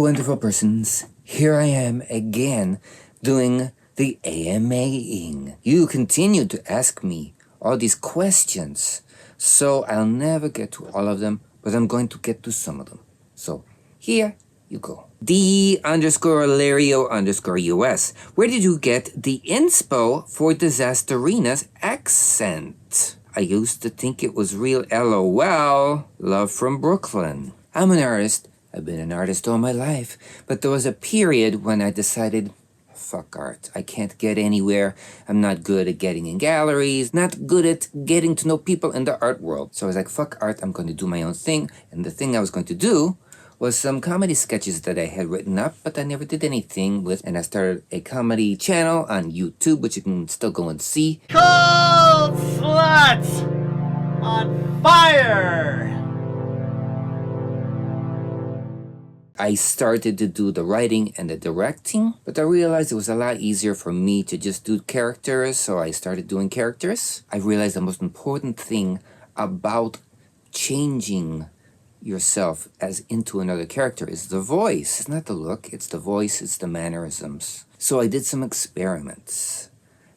wonderful persons. Here I am again doing the AMA-ing. You continue to ask me all these questions, so I'll never get to all of them, but I'm going to get to some of them. So here you go. D_Lario_US. Where did you get the inspo for Disasterina's accent? I used to think it was real LOL. Love from Brooklyn. I'm an artist. I've been an artist all my life, but there was a period when I decided, fuck art. I can't get anywhere. I'm not good at getting in galleries, not good at getting to know people in the art world. So I was like, fuck art, I'm going to do my own thing. And the thing I was going to do was some comedy sketches that I had written up, but I never did anything with. And I started a comedy channel on YouTube, which you can still go and see. Cold Sluts on Fire! I started to do the writing and the directing, but I realized it was a lot easier for me to just do characters, so I started doing characters. I realized the most important thing about changing yourself as into another character is the voice. It's not the look, it's the voice, it's the mannerisms. So I did some experiments,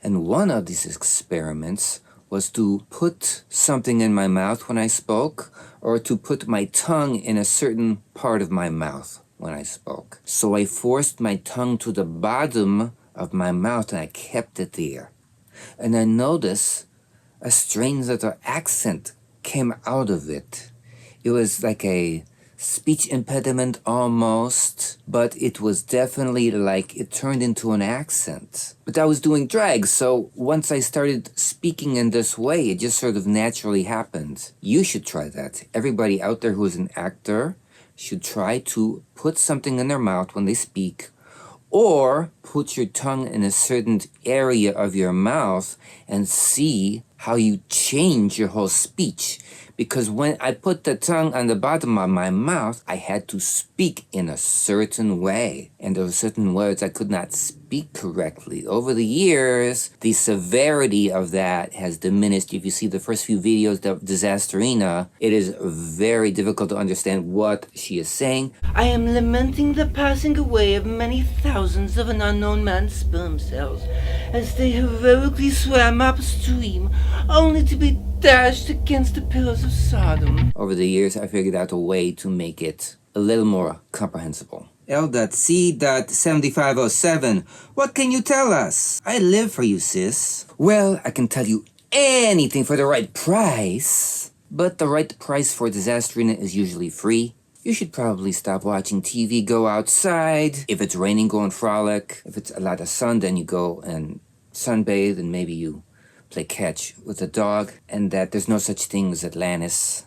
and one of these experiments was to put something in my mouth when I spoke, or to put my tongue in a certain part of my mouth when I spoke. So I forced my tongue to the bottom of my mouth and I kept it there. And I noticed a strange little accent came out of it. It was like a speech impediment almost, but it was definitely like it turned into an accent. But I was doing drag, so once I started speaking in this way, it just sort of naturally happened. You should try that. Everybody out there who is an actor should try to put something in their mouth when they speak, or put your tongue in a certain area of your mouth and see how you change your whole speech. Because when I put the tongue on the bottom of my mouth, I had to speak in a certain way. And there were certain words I could not speak correctly. Over the years, the severity of that has diminished. If you see the first few videos of Disasterina, it is very difficult to understand what she is saying. I am lamenting the passing away of many thousands of an unknown man's sperm cells as they heroically swam upstream, only to be dashed against the pillars of Sodom. Over the years, I figured out a way to make it a little more comprehensible. L.C.7507, what can you tell us? I live for you, sis. Well, I can tell you anything for the right price, but the right price for Disasterina is usually free. You should probably stop watching TV, go outside. If it's raining, go and frolic. If it's a lot of sun, then you go and sunbathe, and maybe you play catch with a dog, and that there's no such thing as Atlantis.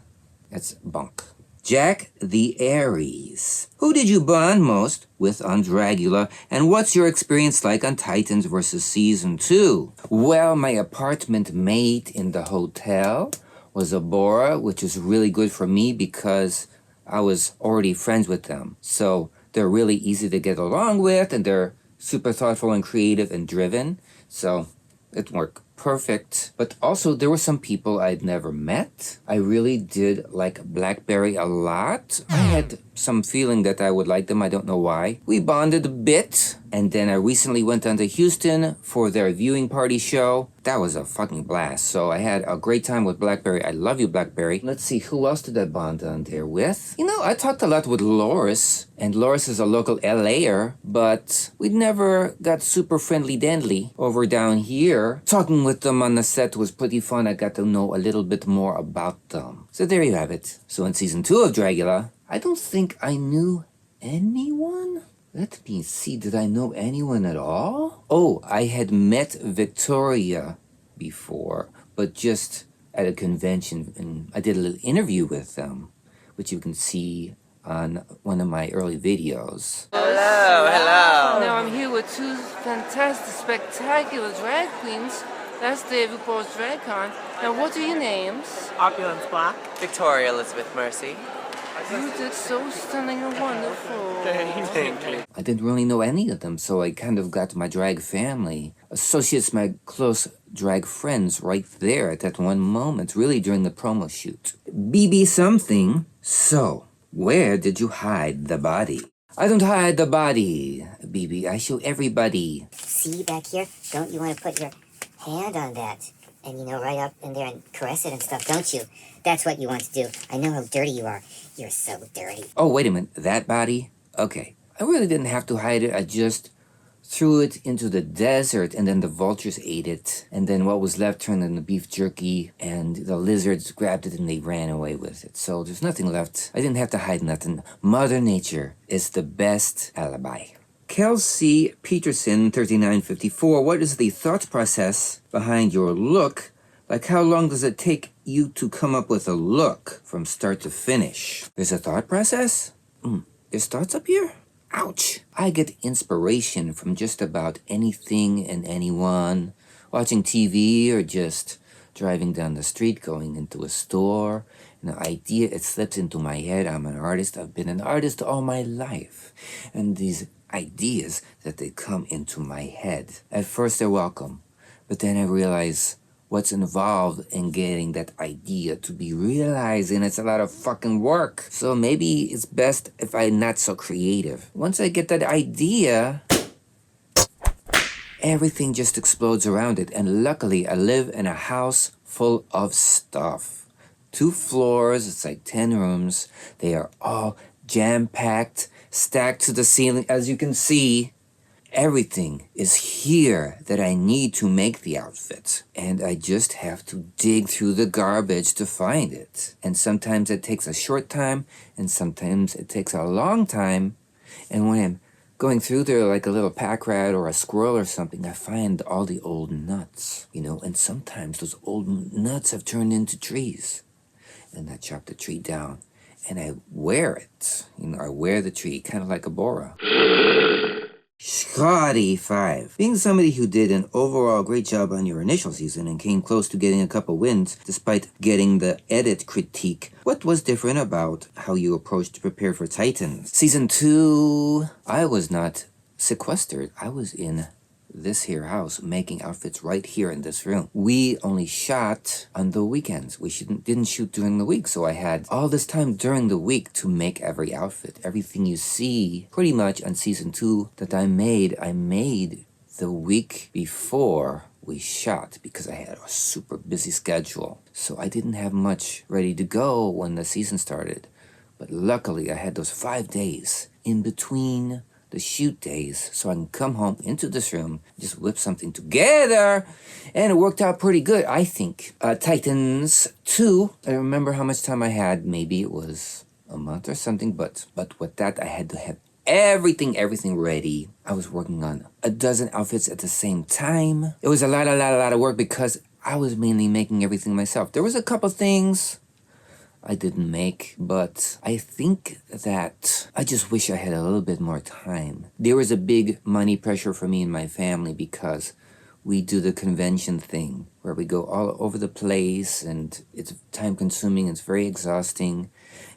That's bunk. Jack the Aries. Who did you bond most with on Dragula, and what's your experience like on Titans vs. Season 2? Well, my apartment mate in the hotel was a Bora, which is really good for me because I was already friends with them. So they're really easy to get along with, and they're super thoughtful and creative and driven. So it worked perfect. But also, there were some people I'd never met. I really did like Blackberry a lot. I had some feeling that I would like them. I don't know why. We bonded a bit. And then I recently went down to Houston for their viewing party show. That was a fucking blast. So I had a great time with Blackberry. I love you, Blackberry. Let's see, who else did I bond on there with? You know, I talked a lot with Loris. And Loris is a local LA'er, but we never got super friendly-dendly over down here. Talking with them on the set was pretty fun. I got to know a little bit more about them. So there you have it. So in Season 2 of Dragula, I don't think I knew anyone. Let me see, did I know anyone at all? Oh, I had met Victoria before, but just at a convention, and I did a little interview with them, which you can see on one of my early videos. Hello, hello. Now I'm here with two fantastic, spectacular drag queens. That's Dave who calls DragCon. Now what are your names? Opulence Black. Victoria Elizabeth Mercy. You did so stunning and wonderful. Thank you. I didn't really know any of them, so I kind of got my drag family, associates, my close drag friends right there at that one moment, really during the promo shoot. BB something. So, where did you hide the body? I don't hide the body, BB. I show everybody. See back here? Don't you want to put your hand on that? And, right up in there and caress it and stuff, don't you? That's what you want to do. I know how dirty you are. You're so dirty. Oh, wait a minute. That body? Okay. I really didn't have to hide it. I just threw it into the desert, and then the vultures ate it. And then what was left turned into beef jerky, and the lizards grabbed it and they ran away with it. So there's nothing left. I didn't have to hide nothing. Mother Nature is the best alibi. Kelsey Peterson, 3954. What is the thought process behind your look? Like, how long does it take you to come up with a look from start to finish? There's a thought process? There's thoughts up here? Ouch! I get inspiration from just about anything and anyone. Watching TV or just driving down the street, going into a store. An idea, it slips into my head. I'm an artist. I've been an artist all my life. And these ideas that they come into my head. At first they're welcome. But then I realize what's involved in getting that idea to be realized, and it's a lot of fucking work. So maybe it's best if I'm not so creative. Once I get that idea, everything just explodes around it. And luckily, I live in a house full of stuff. 2 floors, it's like 10 rooms. They are all jam-packed, stacked to the ceiling, as you can see. Everything is here that I need to make the outfit. And I just have to dig through the garbage to find it. And sometimes it takes a short time, and sometimes it takes a long time. And when I'm going through there like a little pack rat or a squirrel or something, I find all the old nuts, and sometimes those old nuts have turned into trees. And I chop the tree down, and I wear it. I wear the tree, kind of like a Bora. Scotty 5. Being somebody who did an overall great job on your initial season and came close to getting a couple wins despite getting the edit critique, what was different about how you approached to prepare for Titans? Season 2, I was not sequestered. I was in this here house making outfits right here in this room. We only shot on the weekends. We didn't shoot during the week, so I had all this time during the week to make every outfit. Everything you see pretty much on season 2 that I made the week before we shot because I had a super busy schedule. So I didn't have much ready to go when the season started. But luckily I had those 5 days in between the shoot days, so I can come home into this room, just whip something together, and it worked out pretty good, I think. Titans 2, I remember how much time I had. Maybe it was a month or something, but with that, I had to have everything ready. I was working on a dozen outfits at the same time. It was a lot of work because I was mainly making everything myself. There was a couple things I didn't make, but I think that I just wish I had a little bit more time. There was a big money pressure for me and my family because we do the convention thing where we go all over the place and it's time consuming, it's very exhausting.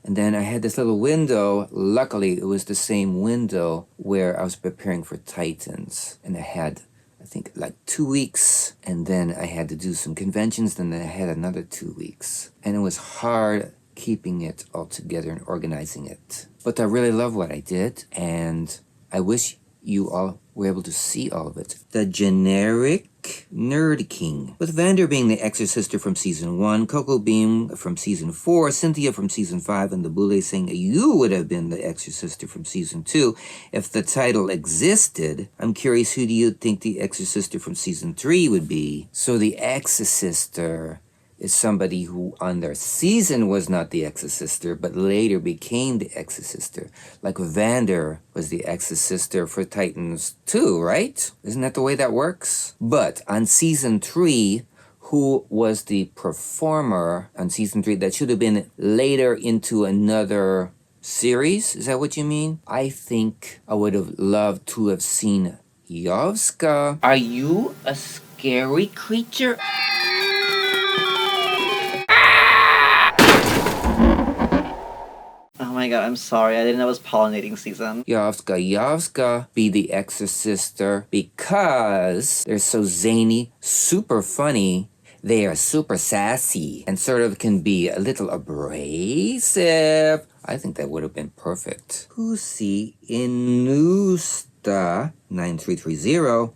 And then I had this little window, luckily it was the same window where I was preparing for Titans. And I had, I think, like 2 weeks, and then I had to do some conventions, then I had another 2 weeks. And it was hard keeping it all together and organizing it. But I really love what I did, and I wish you all were able to see all of it. The generic Nerd King, with Vander being the Exorcister from Season 1, Coco being from Season 4, Cynthia from Season 5, and the Boulet saying you would have been the Exorcister from Season 2 if the title existed. I'm curious, who do you think the Exorcister from Season 3 would be? So the Exorcister is somebody who on their season was not the Exorcister, but later became the Exorcister. Like Vander was the Exorcister for Titans 2, right? Isn't that the way that works? But on Season 3, who was the performer on Season 3 that should have been later into another series? Is that what you mean? I think I would have loved to have seen Yovska. Are you a scary creature? Oh my god, I'm sorry. I didn't know it was pollinating season. Yovska be the Exorcister because they're so zany, super funny. They are super sassy and sort of can be a little abrasive. I think that would have been perfect. Pussy Inusta 9330.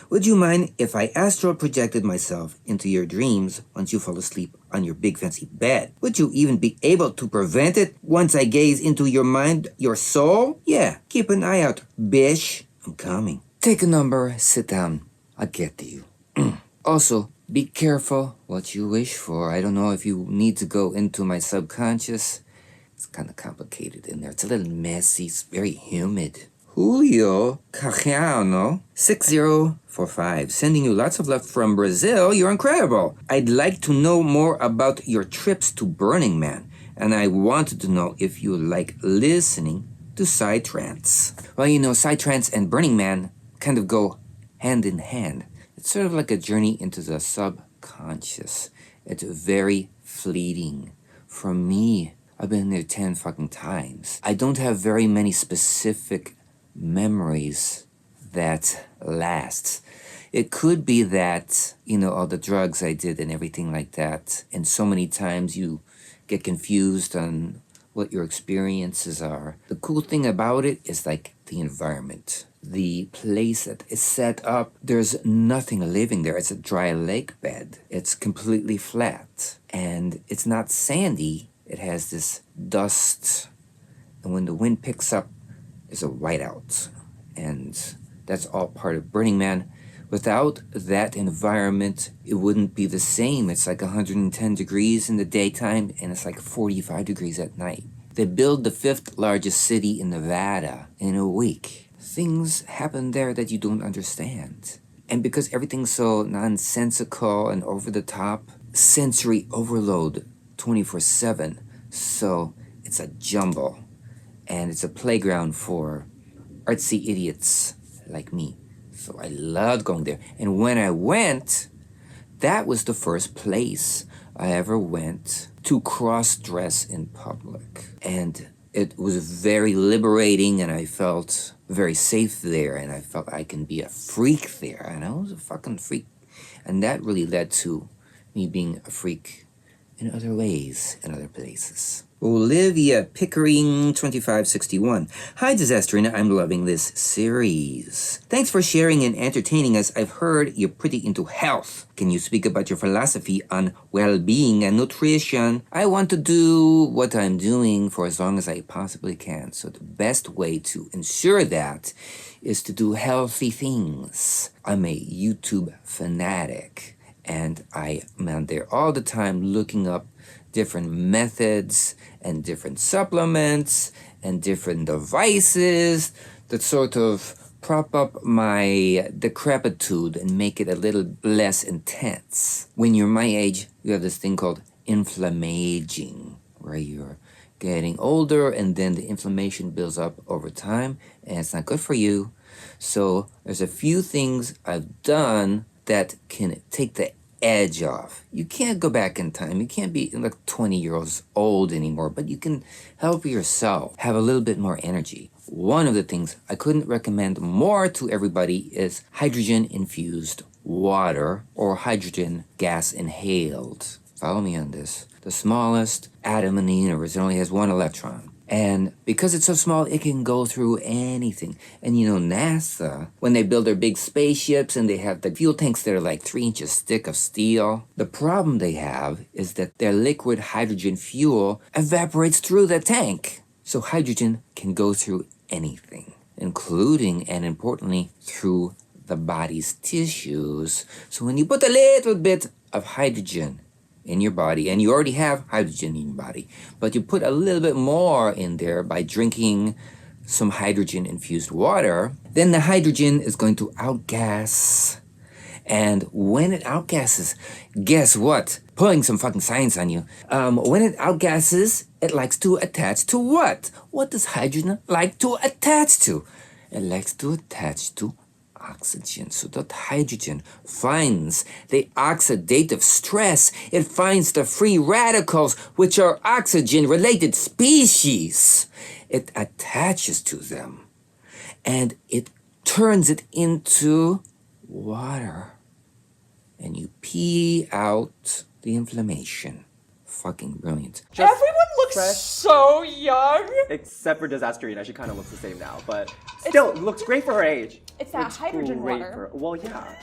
Would you mind if I astral projected myself into your dreams once you fall asleep on your big fancy bed? Would you even be able to prevent it once I gaze into your mind, your soul? Yeah, keep an eye out, bish. I'm coming. Take a number, sit down. I'll get to you. Also, be careful what you wish for. I don't know if you need to go into my subconscious. It's kind of complicated in there. It's a little messy. It's very humid. Julio Cajano 6045, sending you lots of love from Brazil. You're incredible. I'd like to know more about your trips to Burning Man, and I wanted to know if you like listening to Psytrance. Well, you know, Psytrance and Burning Man kind of go hand in hand. It's sort of like a journey into the subconscious. It's very fleeting. For me, I've been there 10 fucking times. I don't have very many specific memories that last. It could be that, you know, all the drugs I did and everything like that, and so many times you get confused on what your experiences are. The cool thing about it is like the environment. The place that is set up, there's nothing living there. It's a dry lake bed. It's completely flat. And it's not sandy. It has this dust. And when the wind picks up, there's a whiteout. And that's all part of Burning Man. Without that environment, it wouldn't be the same. It's like 110 degrees in the daytime, and it's like 45 degrees at night. They build the 5th largest city in Nevada in a week. Things happen there that you don't understand. And because everything's so nonsensical and over the top, sensory overload 24/7. So it's a jumble. And it's a playground for artsy idiots like me. So I loved going there. And when I went, that was the first place I ever went to cross-dress in public. And it was very liberating, and I felt very safe there, and I felt I can be a freak there. And I was a fucking freak. And that really led to me being a freak in other ways, in other places. Olivia Pickering 2561. Hi Disasterina, I'm loving this series. Thanks for sharing and entertaining us. I've heard you're pretty into health. Can you speak about your philosophy on well-being and nutrition? I want to do what I'm doing for as long as I possibly can. So the best way to ensure that is to do healthy things. I'm a YouTube fanatic, and I am on there all the time looking up different methods and different supplements and different devices that sort of prop up my decrepitude and make it a little less intense. When you're my age, you have this thing called inflammaging, where you're getting older and then the inflammation builds up over time, and it's not good for you. So there's a few things I've done that can take the edge off. You can't go back in time. You can't be like 20 years old anymore, but you can help yourself have a little bit more energy. One of the things I couldn't recommend more to everybody is hydrogen-infused water or hydrogen gas inhaled. Follow me on this. The smallest atom in the universe, it only has 1 electron. And because it's so small, it can go through anything. And you know, NASA, when they build their big spaceships and they have the fuel tanks that are like 3 inches thick of steel, the problem they have is that their liquid hydrogen fuel evaporates through the tank. So hydrogen can go through anything, including and importantly through the body's tissues. So when you put a little bit of hydrogen in your body, and you already have hydrogen in your body, but you put a little bit more in there by drinking some hydrogen-infused water, then the hydrogen is going to outgas. And when it outgasses, guess what? Pulling some fucking science on you. When it outgasses, it likes to attach to what? What does hydrogen like to attach to? It likes to attach to oxygen. So that hydrogen finds the oxidative stress. It finds the free radicals, which are oxygen-related species. It attaches to them, and it turns it into water. And you pee out the inflammation fucking brilliant. Everyone looks so young. Except for Disasterina, she kind of looks the same now, but still looks great for her age. It's that Looks hydrogen great water. well, yeah.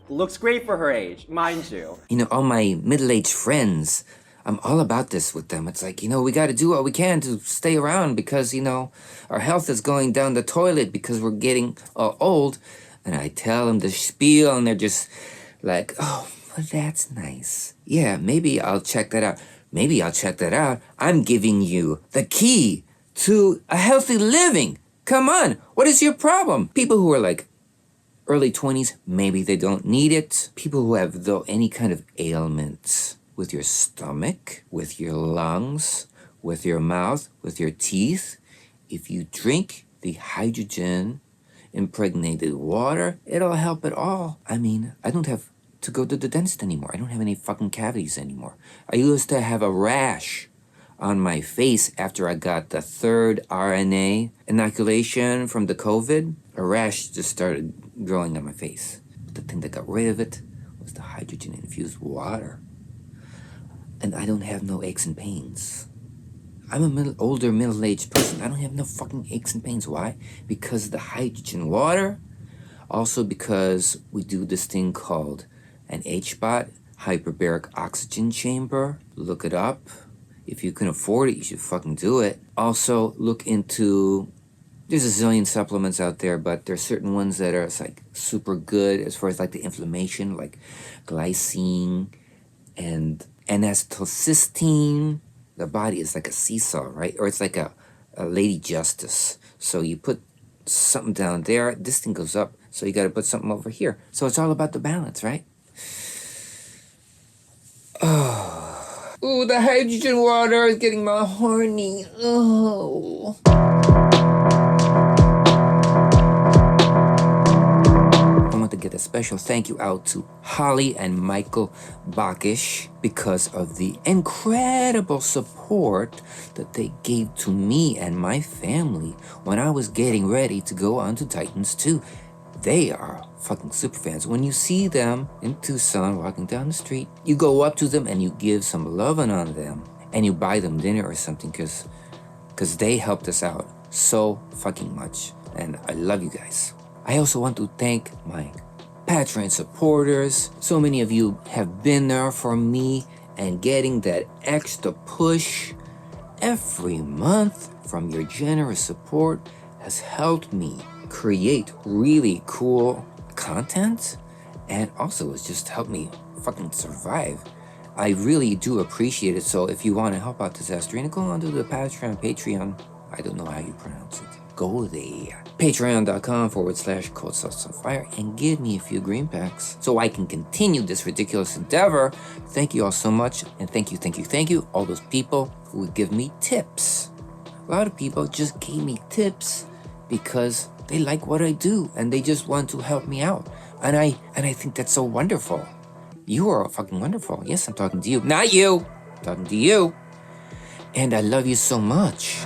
Looks great for her age, mind you. You know, all my middle-aged friends, I'm all about this with them. It's like, you know, we got to do what we can to stay around because, you know, our health is going down the toilet because we're getting old. And I tell them the spiel and they're just like, oh, well, that's nice. Yeah, maybe I'll check that out. Maybe I'll check that out. I'm giving you the key to a healthy living. Come on, what is your problem? People who are like early 20s, maybe they don't need it. People who have, though, any kind of ailments with your stomach, with your lungs, with your mouth, with your teeth, if you drink the hydrogen impregnated water, it'll help it all. I mean, I don't have to go to the dentist anymore. I don't have any fucking cavities anymore. I used to have a rash on my face after I got the 3rd RNA inoculation from the COVID. A rash just started growing on my face. But the thing that got rid of it was the hydrogen-infused water. And I don't have no aches and pains. I'm a older middle-aged person. I don't have no fucking aches and pains. Why? Because of the hydrogen water. Also because we do this thing called an HBOT, hyperbaric oxygen chamber. Look it up. If you can afford it, you should fucking do it. Also, look into, there's a zillion supplements out there, but there's certain ones that are like super good as far as like the inflammation, like glycine and N-acetylcysteine. The body is like a seesaw, right? Or it's like a Lady Justice. So you put something down there, this thing goes up, so you gotta put something over here. So it's all about the balance, right? Oh. Ooh, the hydrogen water is getting my horny. Oh. I want to get a special thank you out to Holly and Michael Bakish because of the incredible support that they gave to me and my family when I was getting ready to go on to Titans 2. They are fucking super fans. When you see them in Tucson walking down the street, you go up to them and you give some loving on them and you buy them dinner or something because they helped us out so fucking much. And I love you guys. I also want to thank my Patreon supporters. So many of you have been there for me and getting that extra push every month from your generous support has helped me create really cool content, and also it's just helped me fucking survive. I really do appreciate it. So if you want to help out Disasterina, go on to the Patreon. I don't know how you pronounce it. Go there. Patreon.com/Cold Sauce on Fire and give me a few green packs so I can continue this ridiculous endeavor. Thank you all so much, and thank you all those people who would give me tips. A lot of people just gave me tips because they like what I do and they just want to help me out. And I think that's so wonderful. You are fucking wonderful. Yes, I'm talking to you. Not you. I'm talking to you. And I love you so much.